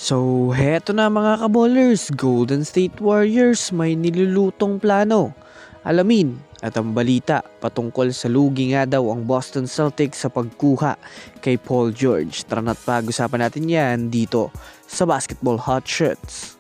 So, heto na mga kaballers, Golden State Warriors may nilulutong plano. Alamin at ang balita patungkol sa lugi nga daw ang Boston Celtics sa pagkuha kay Paul George. Tara na't pag-usapan natin yan dito sa Basketball Hot Shots.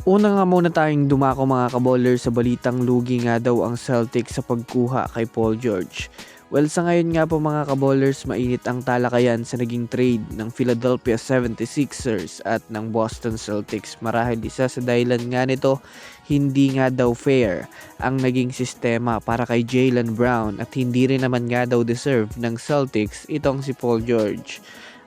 Una nga muna tayong dumako mga kaballers sa balitang lugi nga daw ang Celtics sa pagkuha kay Paul George. Well, sa ngayon nga po mga kaballers, mainit ang talakayan sa naging trade ng Philadelphia 76ers at ng Boston Celtics. Marahil isa sa dahilan nga nito, hindi nga daw fair ang naging sistema para kay Jaylen Brown at hindi rin naman nga daw deserve ng Celtics itong si Paul George.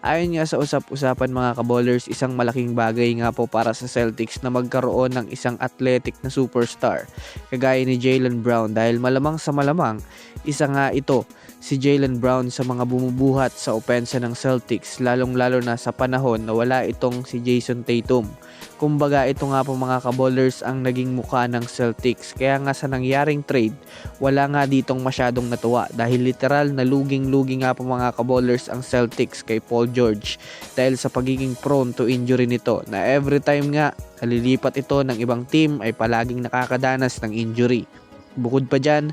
Ayon nga sa usap-usapan mga kaballers, isang malaking bagay nga po para sa Celtics na magkaroon ng isang athletic na superstar kagaya ni Jaylen Brown dahil malamang sa malamang isa nga ito si Jaylen Brown sa mga bumubuhat sa opensa ng Celtics lalong-lalo na sa panahon na wala itong si Jason Tatum. Kumbaga ito nga po mga kaballers ang naging mukha ng Celtics, kaya nga sa nangyaring trade wala nga ditong masyadong natuwa dahil literal na luging-lugi nga po mga kaballers ang Celtics kay Paul George dahil sa pagiging prone to injury nito na every time nga nalilipat ito ng ibang team ay palaging nakakadanas ng injury. Bukod pa dyan,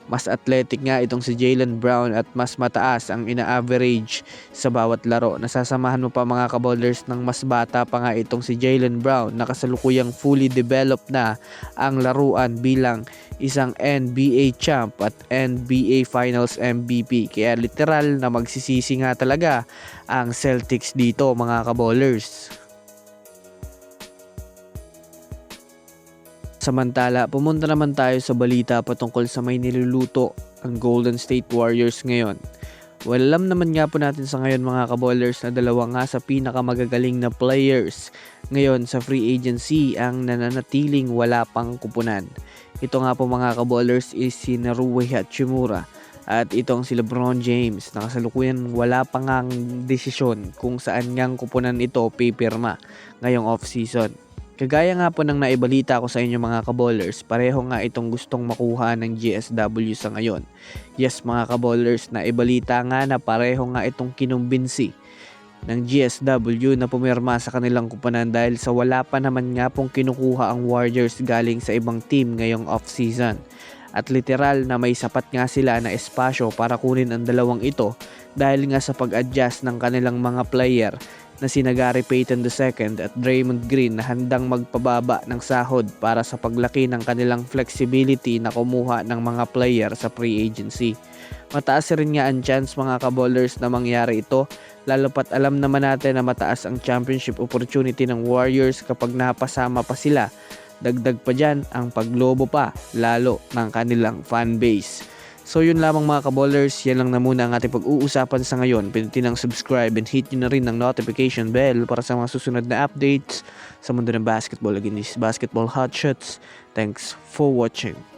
mas athletic nga itong si Jaylen Brown at mas mataas ang ina-average sa bawat laro. Nasasamahan mo pa mga kaballers ng mas bata pa nga itong si Jaylen Brown na kasalukuyang fully developed na ang laruan bilang isang NBA champ at NBA Finals MVP. Kaya literal na magsisisi nga talaga ang Celtics dito mga kaballers. Samantala, pumunta naman tayo sa balita patungkol sa may niluluto ang Golden State Warriors ngayon. Well, alam naman nga po natin sa ngayon mga kaballers na dalawa nga sa pinakamagagaling na players ngayon sa free agency ang nananatiling wala pang kupunan. Ito nga po mga kaballers is si Rui Hachimura at itong si LeBron James na kasalukuyan wala pang ngang desisyon kung saan ngang kupunan ito pipirma ngayong off-season. Kagaya nga po ng naibalita ko sa inyo mga kaballers, pareho nga itong gustong makuha ng GSW sa ngayon. Yes mga kaballers, naibalita nga na pareho nga itong kinumbinsi ng GSW na pumirma sa kanilang kupunan dahil sa wala pa naman nga pong kinukuha ang Warriors galing sa ibang team ngayong off-season. At literal na may sapat nga sila na espasyo para kunin ang dalawang ito dahil nga sa pag-adjust ng kanilang mga player na sina Gary Payton II at Draymond Green na handang magpababa ng sahod para sa paglaki ng kanilang flexibility na kumuha ng mga player sa free agency. Mataas rin nga ang chance mga kaballers na mangyari ito, lalo pat alam naman natin na mataas ang championship opportunity ng Warriors kapag napasama pa sila. Dagdag pa dyan ang paglobo pa lalo ng kanilang fanbase. So yun lamang mga kaballers, yan lang na muna ang ating pag-uusapan sa ngayon. Pindutin ang subscribe and hit nyo na rin ang notification bell para sa mga susunod na updates sa mundo ng basketball. Again, this is Basketball Hot Shots. Thanks for watching.